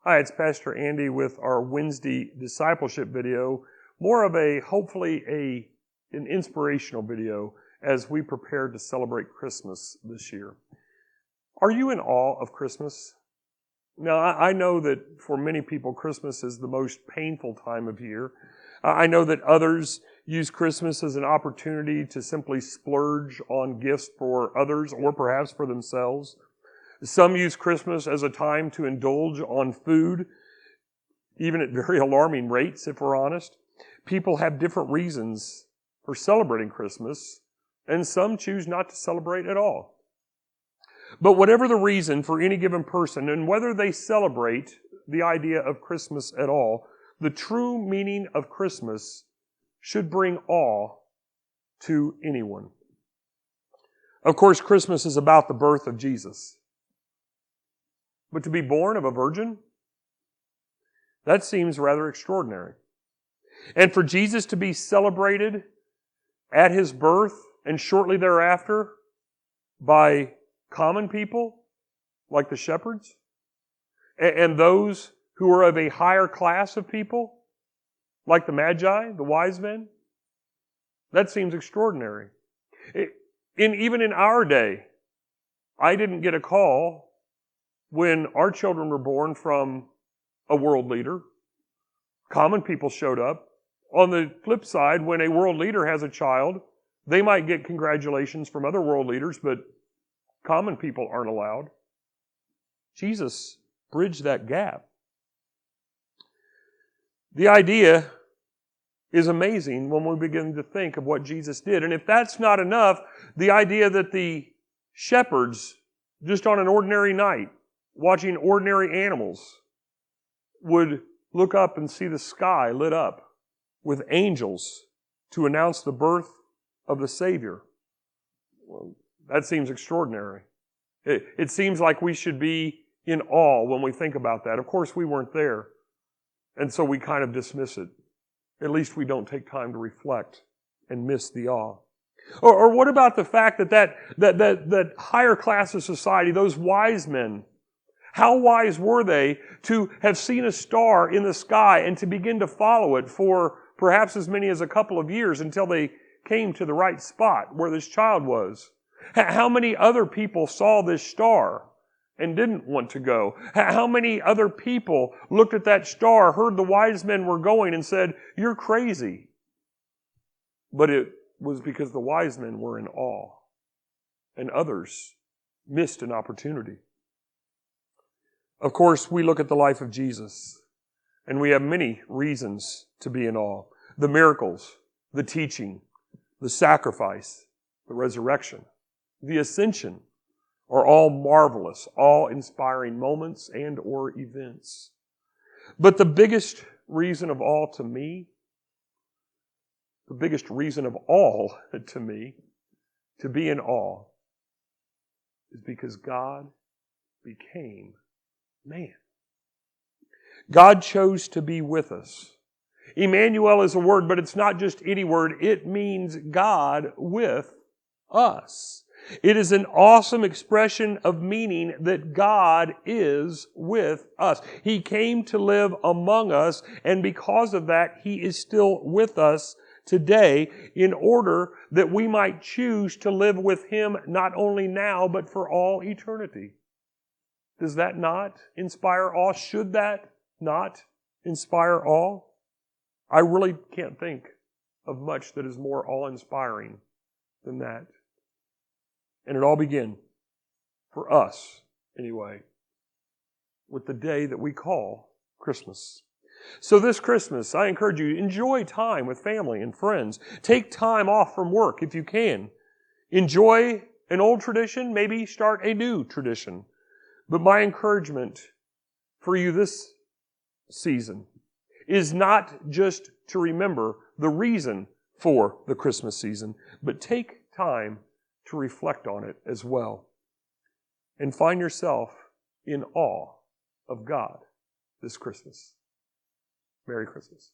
Hi, it's Pastor Andy with our Wednesday discipleship video, more of hopefully an inspirational video as we prepare to celebrate Christmas this year. Are you in awe of Christmas? Now, I know that for many people, Christmas is the most painful time of year. I know that others use Christmas as an opportunity to simply splurge on gifts for others or perhaps for themselves. Some use Christmas as a time to indulge on food, even at very alarming rates, if we're honest. People have different reasons for celebrating Christmas, and some choose not to celebrate at all. But whatever the reason for any given person, and whether they celebrate the idea of Christmas at all, the true meaning of Christmas should bring awe to anyone. Of course, Christmas is about the birth of Jesus. But to be born of a virgin? That seems rather extraordinary. And for Jesus to be celebrated at His birth and shortly thereafter by common people like the shepherds and those who are of a higher class of people like the Magi, the wise men, that seems extraordinary. Even in our day, I didn't get a call when our children were born from a world leader. Common people showed up. On the flip side, when a world leader has a child, they might get congratulations from other world leaders, but common people aren't allowed. Jesus bridged that gap. The idea is amazing when we begin to think of what Jesus did. And if that's not enough, the idea that the shepherds, just on an ordinary night, watching ordinary animals, would look up and see the sky lit up with angels to announce the birth of the Savior. Well, that seems extraordinary. It seems like we should be in awe when we think about that. Of course, we weren't there, and so we kind of dismiss it. At least we don't take time to reflect and miss the awe. Or what about the fact that higher class of society, those wise men, how wise were they to have seen a star in the sky and to begin to follow it for perhaps as many as a couple of years until they came to the right spot where this child was? How many other people saw this star and didn't want to go? How many other people looked at that star, heard the wise men were going, and said, "You're crazy"? But it was because the wise men were in awe, and others missed an opportunity. Of course, we look at the life of Jesus, and we have many reasons to be in awe. The miracles, the teaching, the sacrifice, the resurrection, the ascension are all marvelous, awe-inspiring moments and or events. But the biggest reason of all to me, to be in awe, is because God became man. God chose to be with us. Emmanuel is a word, but it's not just any word. It means God with us. It is an awesome expression of meaning that God is with us. He came to live among us, and because of that, He is still with us today in order that we might choose to live with Him not only now, but for all eternity. Does that not inspire awe? Should that not inspire awe? I really can't think of much that is more awe-inspiring than that. And it all began, for us anyway, with the day that we call Christmas. So this Christmas, I encourage you, enjoy time with family and friends. Take time off from work if you can. Enjoy an old tradition, maybe start a new tradition. But my encouragement for you this season is not just to remember the reason for the Christmas season, but take time to reflect on it as well. And find yourself in awe of God this Christmas. Merry Christmas.